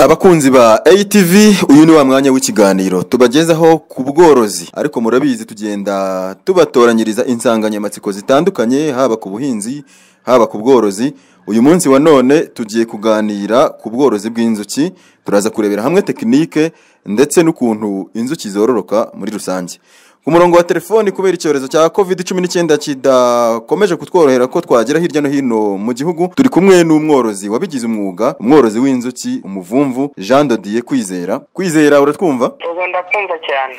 Abakunzi ba ATV, uyu ni wa mwanya w'ikiganiro tubagezaho ku bworozi, ariko murabizi tugenda tubatoranyiriza insanganyamatsiko zitandukanye, haba ku buhinzi haba ku bworozi. Uyu munsi wa none tugiye kuganira ku bworozi bw'inzuki, turaza kurebera hamwe tekinike ndetse n'ukuntu inzuki zororoka muri rusange. Ku murongo wa telefoni, kubera icyorezo cya COVID-19 kidakomeje kutworohera ko twagera hirya no hino mu gihugu, turi kumwe n'umworozi wabigize umwuga, umworozi w'inzuki, umuvumvu Jean de Dieu Kwizera. Kwizera, uratwumva? Ndakumva cyane.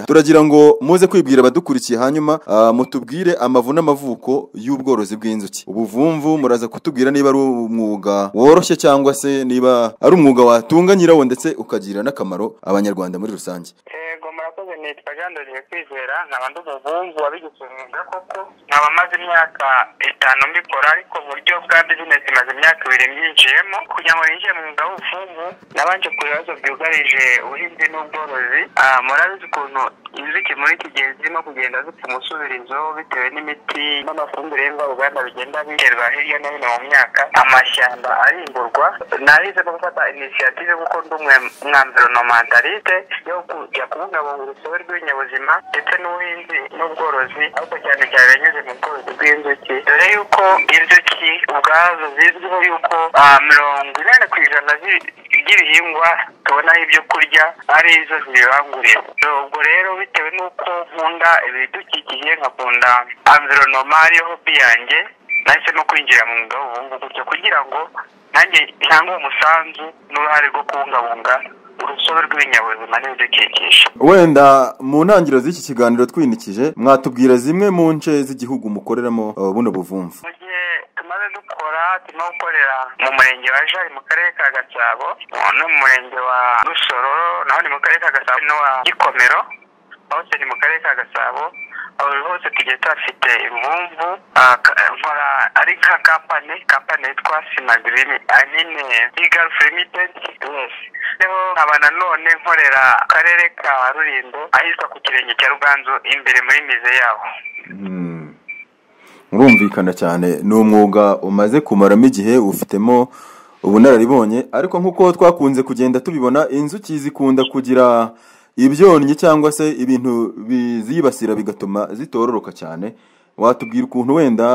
Turagira ngo muze kwibwira abadukurikiye, hanyuma mutubwire amavu n'amavuko y'ubworozi bw'inzuki. Ubuvumvu muraza kutubwira niba ari umwuga woroshye cyangwa se niba ari umwuga watunga nyirawo ndetse ukagira n'akamaro abanyarwanda muri rusange. Murakoze, nitwa Jean de Dieu Kwizera, nkaba ndi umuvumvu wabigize umwuga koko, nkaba maze imyaka 5 mbikora, ariko mu buryo bwa business maze imyaka 2 myinjiyemo. Kugira ngo ninjiye mu mwuga w'ubuvumvu nabanje ku bibazo byugarije ubuhinzi n'ubworozi. Murabizi ukuntu inzuki muri iki gihe zirimo kugenda zipfa umusubirizo bitewe n'imiti n'amafumbire y'imvaruganda bigenda biterwa hirya no hino mu myaka, amashyamba arimburwa. Narize no gufata initiative kuko ndi umwamveronomentaliste yo kujya kubungabunga urusobe rw'ibinyabuzima ndetse n'ubuhinzi n'ubworozi, ariko cyane cyane binyuze mu bworozi bw'inzuki, dore yuko inzuki ubwazo zizwiho yuko 80% by'ibihingwa tubonaho ibyo kurya ari izo zibibangurira. Ubwo rero bitewe n'uko nkunda ibidukikije, nkakunda environnement ariyo hobby yanjye, nahise no kwinjira mu mwuga w'ubuvumvu gutyo kugira ngo nanjye ntange umusanzu n'uruhare rwo kubungabunga urusobe rw'ibinyabuzima n'ibidukikije. Wenda mu ntangiriro z'iki kiganiro twinikije, mwatubwira zimwe mu nce z'igihugu mukoreramo buno buvumvu? Mu gihe tumaze dukora, turimo gukorera mu murenge wa Jari mu karere ka Gasabo, no mu murenge wa Rusororo naho ni mu karere ka Gasabo, no wa Gikomero hose ni mu karere ka Gasabo. Aho hose tugiye tuhafite imvumvu. Nkora ari nka kampani yitwa Simagreen Gulf Limited. Rero nkaba nanone nkorera akarere ka Rulindo ahitwa ku kirenge cya Ruganzo imbere muri mize yaho. Urumvikana cyane, ni umwuga umaze kumaramo igihe, ufitemo ubunararibonye, ariko nk'uko twakunze kugenda tubibona, inzuki zikunda kugira ibyonnyi cyangwa se ibintu bizibasira bigatuma zitororoka cyane. Watubwira ukuntu wenda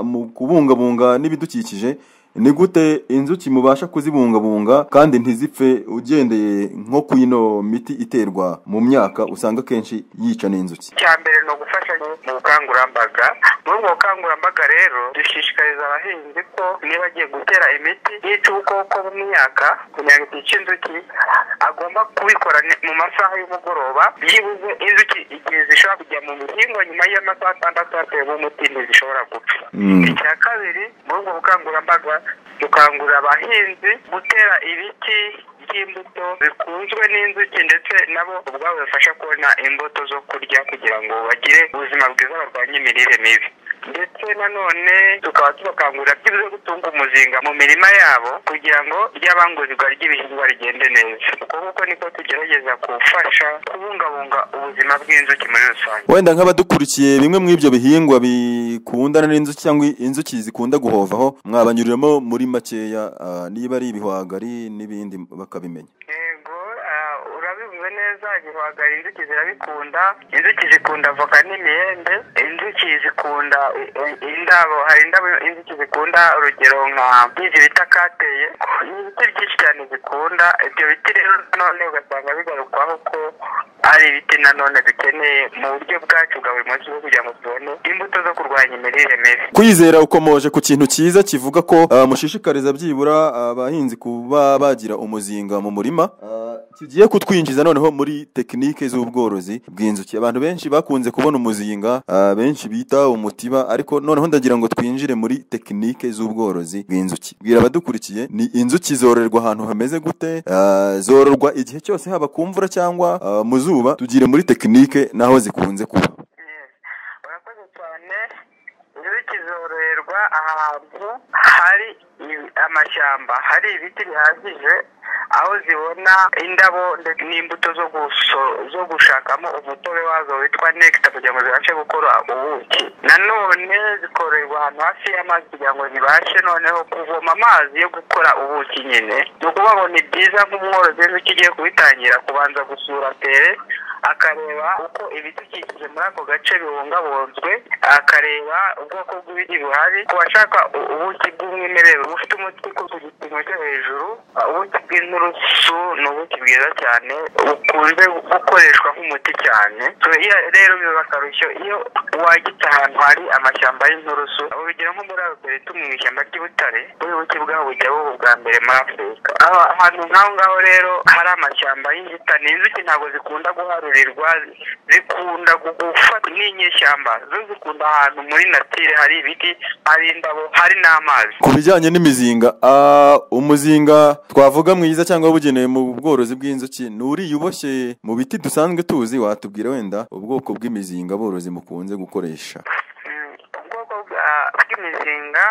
mu kubungabunga n'ibidukikije, ni gute inzuki mubasha kuzibungabunga kandi ntizipfe, ugendeye nko kwino miti iterwa mu myaka usanga kenshi yica n'inzuki? Cyambere no gufasha mu bukangurambaga. Muri ubwo bukangurambaga rero dushishikariza abahinzi ko niba agiye gutera imiti yica ubukoko mu myaka kugira ngo yice inzuki, agomba kubikora mu masaha y'umugoroba, byibuze inzuki igihe zishobora kujya mu bihingwa nyuma y'amasaha 6 atewe umuti ntizishobora gupfa. Icya kabiri, muri ubwo bukangurambaga dukangurira abahinzi gutera ibiti by'imbuto bikunzwe n'inzuki, ndetse nabo ubwabo bafasha kubona imbuto zo kurya kugira ngo bagire ubuzima bwiza, barwanye imirire mibi. Ndetse nanone tukaba tubakangurira byibuze gutunga umuzinga mu mirima yabo kugira ngo ry'abanguzwa ry'ibihingwa rigende neza. Kuko niko tugerageza gufasha kubungabunga ubuzima bw'inzuki muri rusange. Wenda nk'abadukurikiye, bimwe mu ibyo bihingwa bikundana n'inzuki cyangwa inzuki zikunda guhovaho, mwabanyuriramo muri makeya, niba ari ibihwagari n'ibindi bakabimenya? Urabivuze neza, ibihwagari inzuki zirabikunda, inzuki zikunda voka n'imyembe, inzuki zikunda indabo, hari indabo inzuki zikunda, urugero nka nk'izi bita kateye, ibiti byinshi cyane zikunda. Ibyo biti rero none ugasanga bigarukwaho ko ari ibiti nanone dukeneye mu buryo bwacu bwa buri munsi kugira ngo tubone imbuto zo kurwanya imirire mibi. Kwizera, ukomoje ku kintu cyiza kivuga ko mushishikariza byibura abahinzi kuba bagira umuzinga mu murima. Kigiye kutwinjiza noneho muri tekinike z'ubworozi bw'inzuki. Abantu benshi bakunze kubona umuzinga, benshi bita umutiba, ariko noneho ndagira ngo twinjire muri tekinike z'ubworozi bw'inzuki. Bwira abadukurikiye, ni inzuki zororerwa ahantu hameze gute? Zororwa igihe cyose haba ku mvura cyangwa mu zuba? Tugire muri tekinike naho zikunze kuba. Urakoze cyane. Inzuki zororerwa ahantu hari amashyamba, hari ibiti bihagije, aho zibona indabo n'imbuto zo gushakamo umutobe wazo witwa nectar kugira ngo zibashe gukora ubuki. Nanone zikorerwa ahantu hafi y'amazi kugira ngo zibashe noneho kuvoma amazi yo gukora ubuki nyine. Ni ukuvuga ngo ni byiza nk'umworozi w'inzuki ugiye kubitangira kubanza gusura tere, akareba uko ibidukikije muri ako gace bibungabunzwe, akareba ubwoko bw'ibiti buhari. Ku bashaka ubuki bw'umwimerere bufite umuti ku gipimo cyo hejuru, ubuki bw'inturusu ni ubuki bwiza cyane bukunze gukoreshwa nk'umuti cyane. Rero biba akarusho iyo wagitse ahantu hari amashyamba y'inturusu, urugero nko muri Alberta mu ishyamba ry'Ibutare, ubuki bwaho bujya buba ubwa mbere muri Afurika. Ahantu nk'aho ngaho rero hari amashyamba y'inzitane, inzuki ntabwo zikunda guharurirwa, zikunda gufata n'inyeshyamba, zo zikunda ahantu muri natire hari ibiti, hari indabo, hari n'amazi. Ku bijyanye n'imizinga, umuzinga twavuga mwiza cyangwa wabugenewe mu bworozi bw'inzuki ni uriya uboshye mu biti dusanzwe tuzi, watubwira wenda ubwoko bw'imizinga aborozi mukunze gukoresha? Ubwoko bw'imizinga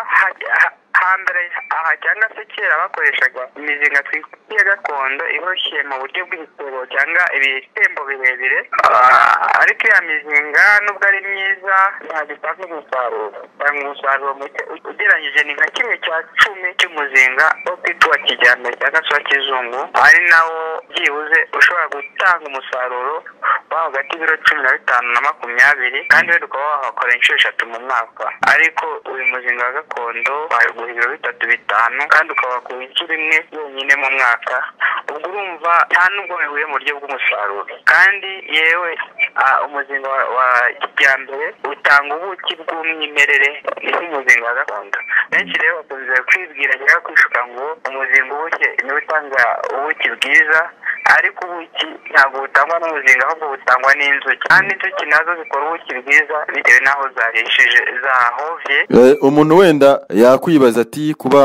hambere aha cyangwa se kera bakoreshaga imizinga twifitiye gakondo iboshye mu buryo bw'ibitebo cyangwa ibitembo birebire, ariko iya mizinga nubwo ari myiza ntabwo itanga umusaruro. Itanga umusaruro muke ugereranyije, ni nka 1/10 cy'umuzinga wo kwitwa kijyambere cyangwa se wa kizungu, ari nawo byibuze ushobora gutanga umusaruro wa hagati y'ibiro 15 na 20, kandi wenda ukaba wahakora inshuro 3 mu mwaka. Ariko uyu muzinga wa gakondo wayiguha ibiro 3-5 kandi ukabakura inshuro imwe yonyine mu mwaka. Ubwo urumva nta nubwo bihuye mu buryo bw'umusaruro. Kandi yewe umuzinga wa kijyambere utanga ubuki bw'umwimerere nk'umuzinga wa gakondo. Benshi rero bakunze kwibwira cyangwa kwishuka ngo umuzinga ubuke niwe utanga ubuki bwiza, ariko ubuki ntabwo butangwa n'umuzinga, ahubwo butangwa n'inzuki, kandi inzuki nazo zikora ubuki bwiza bitewe n'aho zarishije zahovye. Umuntu wenda yakwibaza ati kuba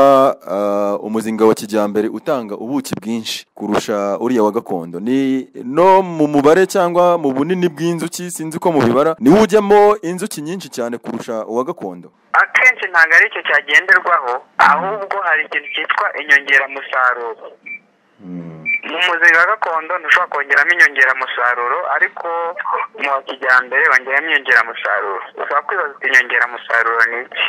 umuzinga wa kijyambere utanga ubuki bwinshi kurusha uriya wa gakondo, ni no mu mubare cyangwa mu bunini bw'inzuki, sinzi ko mubibara, niwe ujyamo inzuki nyinshi cyane kurusha uwa gakondo? Akenshi ntabwo ari cyo cyagenderwaho, ahubwo hari ikintu cyitwa inyongeramusaruro. Mu muzinga wa gakondo ntushobora kongeramo inyongeramusaruro, ariko mu wa kijyambere bongeramo inyongeramusaruro. ushobora kwibaza uti inyongeramusaruro ni iki?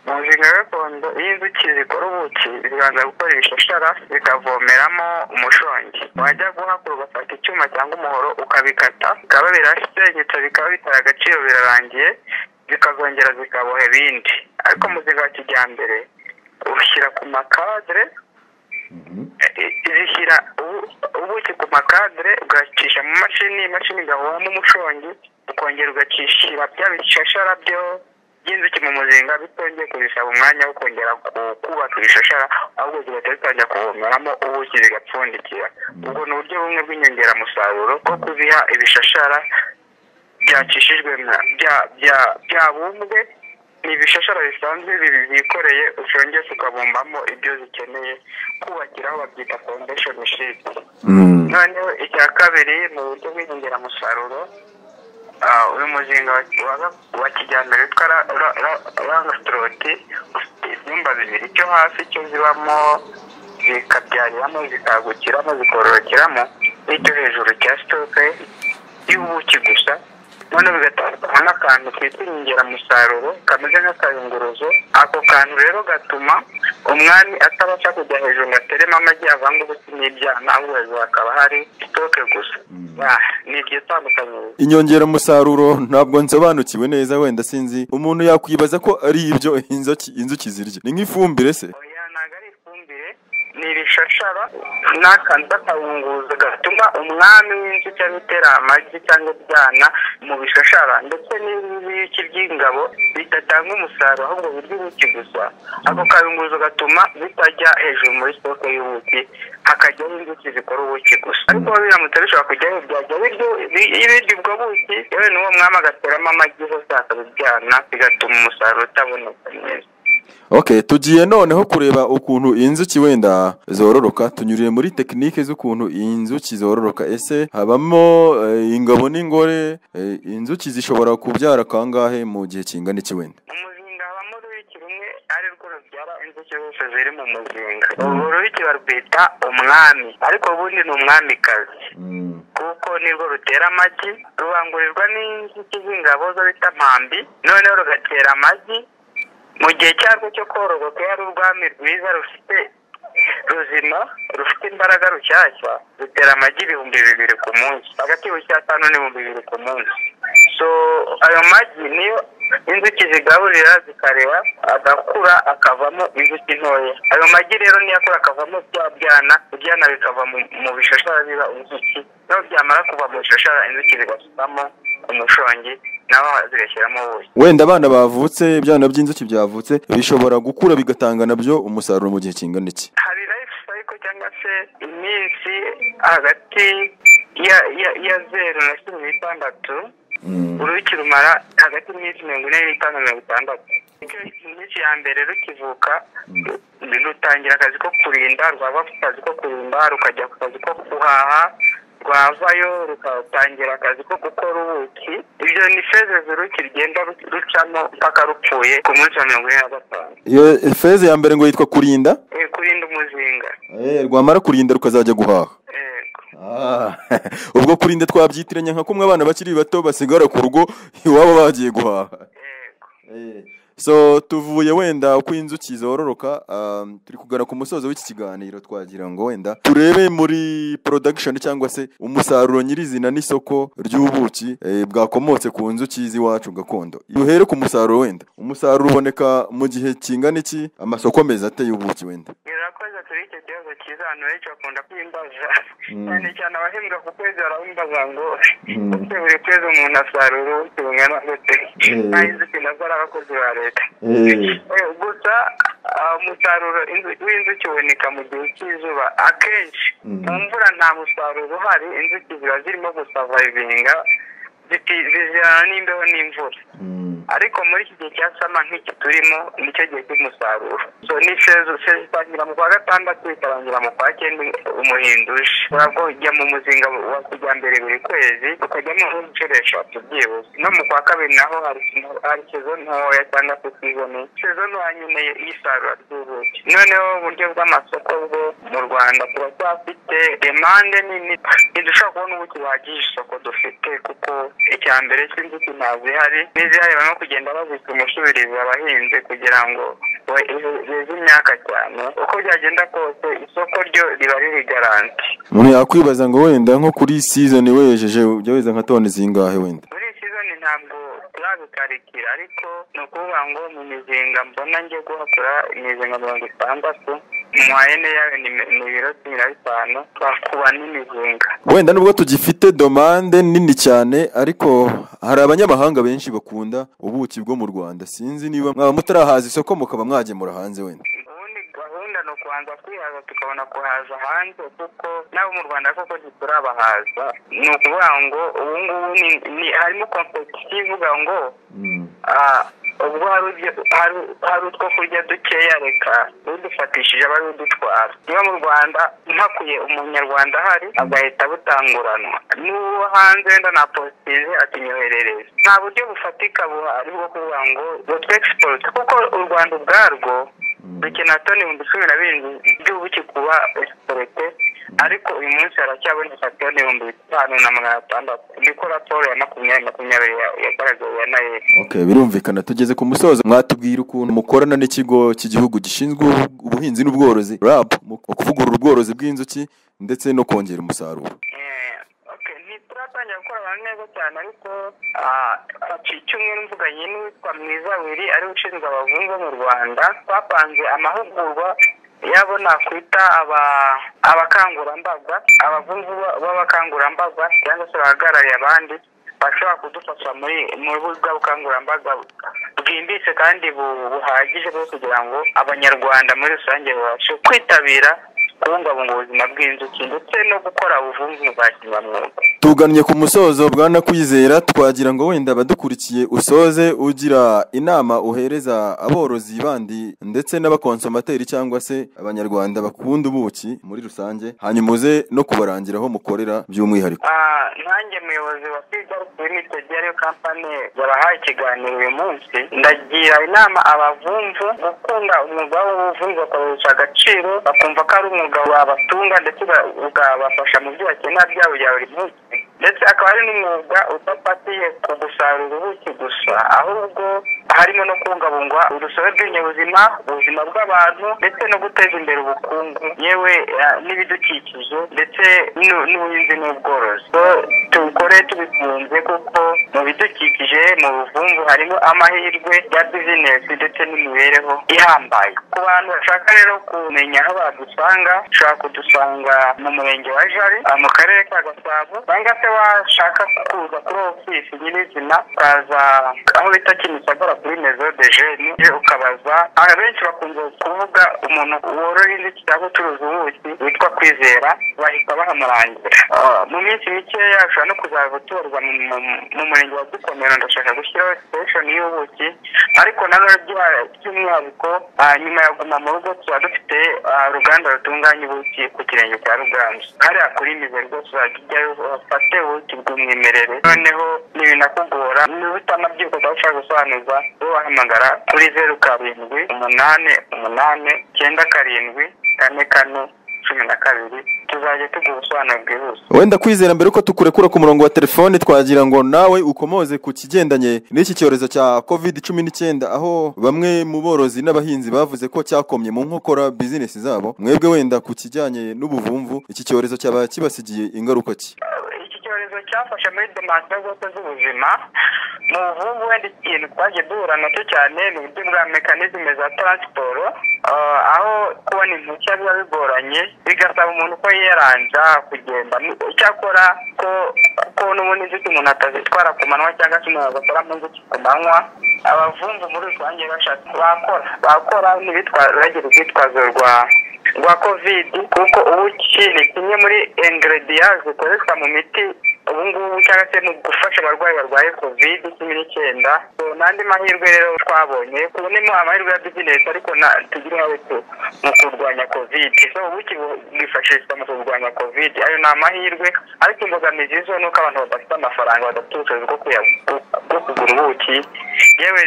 Mu muzinga wa gakondo iyo inzuki zikora ubuki zibanza gukora ibishashara zikavomeramo umushongi. Wajya guhakura ugafata icyuma cyangwa umuhoro ukabikata, bikaba birashengetse, bikaba bitari agaciro, birarangiye, zikazongera zikaboha ibindi. Ariko mu muzinga wa kijyambere ushyira ku makadre, zishyira ubuki ku makadre, ugacisha mu imashini igahoramo umushongi, ukongera ugacishira bya bishashara by'inzuki mu muzinga, bitongeye kubisaba umwanya wo kongera kubaka ibishashara, ahubwo zigahita zitangira kuvomeramo ubuki zigapfundikira. Ubwo ni uburyo bumwe bw'inyongeramusaruro bwo kuziha ibishashara byacishijwe byabumbwe. Ni ibishashara bisanzwe byikoreye, ushongeye ukabumbamo ibyo zikeneye kubakiraho, babyita foundation sheet. Noneho icya kabiri mu buryo bw'inyongeramusaruro, uyu muzinga wa kijyambere witwa Langstroth ufite ibyumba bibiri, icyo hasi cyo zibamo zikabyariramo, zikagukiramo, zikororokeramo, n'icyo hejuru cya stoke y'ubuki gusa. None bigatandukana n'akantu twita inyongeramusaruro kameze nk'akayunguruzo. Ako kantu rero gatuma umwami atabasha kujya hejuru ngo ateremo amagi avanga ubuki n'ibyana, ahubwo hakaba hari stoke gusa. Ni ibyo tandukanye. Inyongeramusaruro ntabwo nsobanukiwe neza, wenda sinzi umuntu yakwibaza ko ari ibyo inzuki zirya. Ni nk'ifumbire se? Oya, ntabwo ari ifumbire, ni ibishashara n'akantu k'akayunguruzo gatuma umwami w'inzuki atera amagi cyangwa ibyana mu bishashara, ndetse n'ibiki by'ingabo bidatanga umusaruro, ahubwo birya ubuki gusa. Ako kayunguruzo gatuma bitajya hejuru muri stoke y'ubuki, hakajyaho inzuki zikora ubuki gusa. Ariko biramutse bishobora kujyaho, byajya birya ubwo buki, yewe n'uwo mwami agateramo amagi hose akabibyana, bigatuma umusaruro utaboneka neza. Okay, tugiye noneho kureba ukuntu inzuki wenda zororoka. Tunyuriye muri tekinike z'ukuntu inzuki zororoka. Ese habamo ingabo n'ingore? Inzuki zishobora kubyara kangahe mu gihe kingana iki wenda? Umuzinga habamo uruyuki rumwe ari rwo rubyara inzuki zose ziri mu muzinga. Urwo ruyuki barwita umwami, ariko ubundi ni umwamikazi kuko nirwo rutera amagi, rubangurirwa n'inzuki z'ingabo zo bita mpambi, noneho rugatera amagi mu gihe cyarwo cyo kororoka. Ari urwami rwiza rufite ruzima, rufite imbaraga, rushyashya, rutera amagi 2,000 ku munsi, hagati y'u5 n'2,000 ku munsi. So ayo magi niyo inzuki zigaburira zikareba, agakura akavamo inzuki ntoya. Ayo magi rero niyo akura akavamo ibyana bikava mu bishashara biba inzuki, naho byamara kuva mu bishashara inzuki zigasukamo umushongi, naho zigashyiramo ubuki. Wenda abana bavutse, ibyana by'inzuki byavutse bishobora gukura bigatanga nabyo umusaruro mu gihe kingana iki? Hari life cycle cyangwa se iminsi hagati ya 0 na 16 uruyuki rumara hagati y'iminsi 45 na 60. Iminsi ya mbere rukivuka rutangira akazi ko kurinda, rwava ku kazi ko kurinda rukajya ku kazi ko guhaha, rwavayo rukatangira akazi ko gukora ubuki. Ibyo ni feze z'uruki rigenda rucamo mpaka rupfuye ku munsi wa 45. Iyo feze ya mbere ngo yitwa kurinda? Kurinda umuzinga. Rwamara kurinda rukazajya guhaha. Ubwo kurinda twabyitiranya nka kumwe abana bakiri bato basigara ku rugo iwabo bagiye guhaha. So tuvuye wenda uko inzuki zororoka, turi kugana ku musozo w'iki kiganiro, twagira ngo wenda turebe muri production cyangwa se umusaruro nyirizina n'isoko ry'ubuki bwakomotse ku nzuki z'iwacu gakondo. Duhere ku musaruro. Wenda umusaruro uboneka mu gihe kingana iki? Amasoko meza ateye ubuki wenda. Birakoze kuri icyo kibazo cyiza, abantu benshi bakunda kwimbaza, cyane cyane abahembwa ku kwezi barabimbaza ngo ese buri kwezi umuntu asarura ubuki bungana gute? Nta inzuki nazo ari abakozi ba leta. Gusa umusaruro w'inzuki uboneka mu gihe cy'izuba. Akenshi mu mvura nta musaruro uhari, inzuki ziba zirimo gusavayivinga, zizirana n'imbeho n'imvura. Ariko muri iki gihe cya sama nk'iki turimo nicyo gihe cy'umusaruro. So ni feze zitangira mu kwa 6 ikarangira mu kwa 9 umuhinduje. Urabwo ujya mu muzinga wa kijyambere buri kwezi ukajyamo inshuro 3 byibuze. No mu kwa 2 naho hari season ntoya cyangwa se season nyine y'isarura ry'ubuki. Noneho uburyo bw'amasoko bwo mu Rwanda turacyafite demande nini, ntidushobora kubona ubuki buhagije isoko dufite, kuko icyambere cy'inzuki ntabwo ihari, n'izihari barimo kugenda bazita umusubirizi abahinzi kugira ngo beze imyaka cyane. Uko byagenda kose isoko ryo riba riri garanti. Umuntu yakwibaza ngo wenda nko kuri season wejeje ujya weza nka toni zingahe wenda? Muri season ntabwo turabikarikira, ariko ni ukuvuga ngo mu mizinga mbona ngiye guhakura imizinga 60, mwayene yawe ni ibiro 15 twakuba n'imizinga. Wenda nubwo tugifite demande nini cyane, ariko hari abanyamahanga benshi bakunda ubuki bwo mu Rwanda. Sinzi niba mwaba mutarahaza isoko mukaba mwagemura hanze wenda. Ubundi gahunda no kubanza kwihaza tukabona kuhaza hanze, kuko nabo mu Rwanda koko ntiturabahaza. Ni ukuvuga ngo ubu ngubu harimo competitive ivuga ngo ubwo hari utwo kurya dukeya, reka udufatishije abari udutwara. Niba mu Rwanda ntakuye umunyarwanda ahari agahita butanguranwa n'uwo hanze wenda na positize atinyoherereza. Nta buryo bufatika buhari bwo kuvuga ngo export, kuko u Rwanda ubwarwo dukenera toni 12,000 by'ubuki kuba exporte, ariko uyu munsi haracyaboneka toni 5,600. Ndiko raporo ya 2020 yagaragaye ya nayo. Okay, birumvikana. Tugeze ku musozo, mwatubwira ukuntu mukorana n'ikigo cy'igihugu gishinzwe ubuhinzi n'ubworozi RAB mu kuvugurura ubworozi bw'inzuki ndetse no kongera umusaruro. Turatangira gukorana neza cyane, ariko icyumweru mvuganye n'uwitwa Mwiza Willy ari ushinzwe abavumvu mu Rwanda. Twapanze amahugurwa yabo nakwita abakangurambaga, abavumvu b'abakangurambaga cyangwa se bahagarariye abandi bashobora kudufasha muri bwa bukangurambaga bwimbitse kandi buhagije bwo kugira ngo abanyarwanda muri rusange babashe kwitabira kubungabunga ubuzima bw'inzuki ndetse no gukora ubuvumvu bwa kinyamwuga. tugannye ku musozo bwana Kwizera, twagira ngo wenda abadukurikiye usoze ugira inama uhereza aborozi bandi ndetse n'abakonsomateri cyangwa se abanyarwanda bakunda ubuki muri rusange, hanyuma uze no kubarangira aho mukorera by'umwihariko. Nanjye muyobozi wa Fidelis Limited ariyo kampani yabahaye ikiganiro uyu munsi, ndagira inama abavumvu gukunda umwuga w'ubuvumvu bakawuha agaciro, bakumva ko ari umwuga wabatunga ndetse ukabafasha mu byo bakenera byabo bya buri munsi, ndetse akaba ari n'umwuga udafatiye ku gusarura ubuki gusa, ahubwo harimo no kubungabunga urusobe rw'ibinyabuzima, ubuzima bw'abantu ndetse no guteza imbere ubukungu yewe n'ibidukikije ndetse n'ubuhinzi n'ubworozi. Tubikore tubikunze kuko mu bidukikije mu buvumvu harimo amahirwe ya bizinesi ndetse n'imibereho ihambaye. Ku bantu bashaka rero kumenya aho badusanga, ushobora kudusanga mu murenge wa Jari mu karere ka Gasabo, cyangwa se washaka kuza kuri ofisi nyirizina ukaza aho bita Kimisagara kuri Maison de Jeunes ukabaza. Abenshi bakunze kuvuga umuntu worora inzuki cyangwa ucuruza ubuki witwa Kwizera, bahita bahamurangira. Mu minsi mikeya ushobora no kuzava utorwa mu murenge wa Gikomero. Ndashaka gushyiraho station y'ubuki, ariko nanone by'umwihariko nyuma ya Guma mu Rugo tuba dufite uruganda rutunganya ubuki ku kirenge cya Ruganzu hariya kuri Mize rwose, uzajyayo ufate ubuki bw'umwimerere. Noneho n'ibinakugora n'ubutanabyibuka udashaka gusobanuza, wahamagara kuri 0788974412 tuzajya tuguha ubusobanuro bwihuse. Wenda Kwizera, mbere uko tukurekura ku murongo wa telefone, twagira ngo nawe ukomoze ku kigendanye n'iki cyorezo cya COVID-19, aho bamwe mu borozi n'abahinzi bavuze ko cyakomye mu nkokora business zabo. Mwebwe wenda ku kijyanye n'ubuvumvu, iki cyorezo cyaba kibasigiye ingaruka ki? Iki cyorezo cyafashe muri demansiyo zose z'ubuzima. Mu buvumvu wenda ikintu twagiye duhura nacyo cyane ni uburyo bwa mekanizme za transport, aho kubona impushya biba bigoranye, bigasaba umuntu ko yeranja kugenda. Icyakora ko n'ubundi inzuki umuntu atazitwara ku manywa cyangwa se umuntu agakora mu nzuki ku manywa, abavumvu muri rusange bakora ntibitwagira urwitwazo rwa COVID, kuko ubuki ni kimwe muri ingredients zikoreshwa mu miti ubungubu cyangwa se mu gufasha abarwayi barwaye COVID-19. N'andi mahirwe rero twabonye, kubonemo amahirwe ya business ariko tugire habito mu kurwanya COVID. Ubuki bwifashishwa mu kurwanya COVID, ayo ni amahirwe, ariko imbogamizi zo nuko abantu badafite amafaranga, badafite ubushobozi bwo kugura ubuki, yewe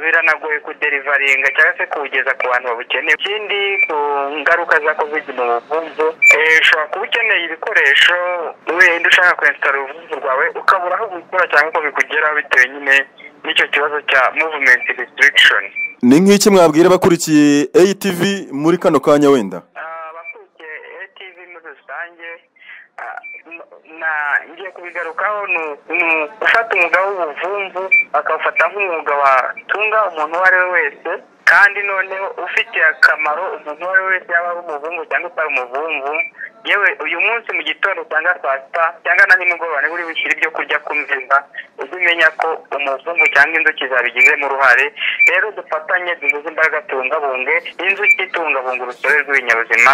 biranagoye kuderivaringa cyangwa se kuwugeza ku bantu babukeneye. Ikindi ku ngaruka za COVID mu buvumvu, ushobora kuba ukeneye ibikoresho wenda ushaka kwensitara ubuvumvu rwawe ukabura aho ubikura cyangwa uko bikugeraho bitewe nyine n'icyo kibazo cya movement restriction. Ni nk'iki mwabwira abakurikiye ATV muri kano kanya? Wenda abakurikiye ATV muri rusange ngiye kubigarukaho, ni ufata umwuga w'ubuvumvu akawufata nk'umwuga watunga umuntu uwo ari we wese, kandi noneho ufitiye akamaro umuntu uwo ari we wese, yaba ari umuvumvu cyangwa utari umuvumvu. Yewe uyu munsi mu gitondo cyangwa saa sita cyangwa na nimugoroba niba uri bushyire ibyo kurya ku meza, ujye umenya ko umuvumvu cyangwa inzuki zabigizemo uruhare. Rero dufatanye, duhuze imbaraga, tubungabunge inzuki, tubungabunga urusobe rw'ibinyabuzima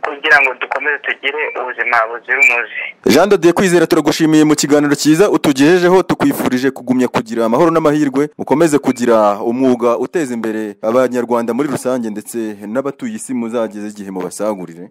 kugira ngo dukomeze tugire ubuzima buzira umuze. Jean de Dieu Kwizera, turagushimiye mu kiganiro cyiza utugejejeho, tukwifurije kugumya kugira amahoro n'amahirwe, mukomeze kugira umwuga uteza imbere abanyarwanda muri rusange ndetse n'abatuye isi muzageze igihe mubasagurire.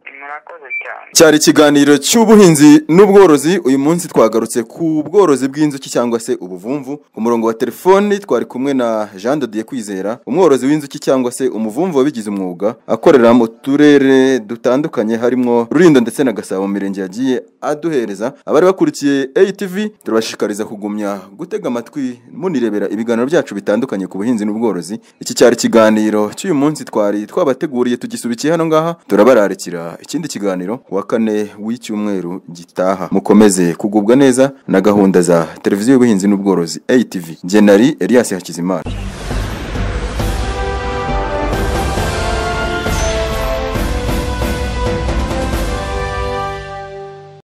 Cyari ikiganiro cy'ubuhinzi n'ubworozi. Uyu munsi twagarutse ku bworozi bw'inzuki cyangwa se ubuvumvu. Ku murongo wa telefoni twari kumwe na Jean de Dieu Kwizera, umworozi w'inzuki cyangwa se umuvumvu wabigize umwuga, akorera mu turere dutandukanye harimo Rulindo ndetse na Gasabo, mu mirenge yagiye aduhereza. Abari bakurikiye ATV, turabashikariza kugumya gutega amatwi munirebera ibiganiro byacu bitandukanye ku buhinzi n'ubworozi. Iki cyari ikiganiro cy'uyu munsi twari twabateguriye, tugisubikiye hano ngaha. Turabararikira ikindi kiganiro wa kane w'icyumweru gitaha. Mukomeze kugubwa neza na gahunda za televiziyo y'ubuhinzi n'ubworozi ATV. Jenari Elias Hakizimana.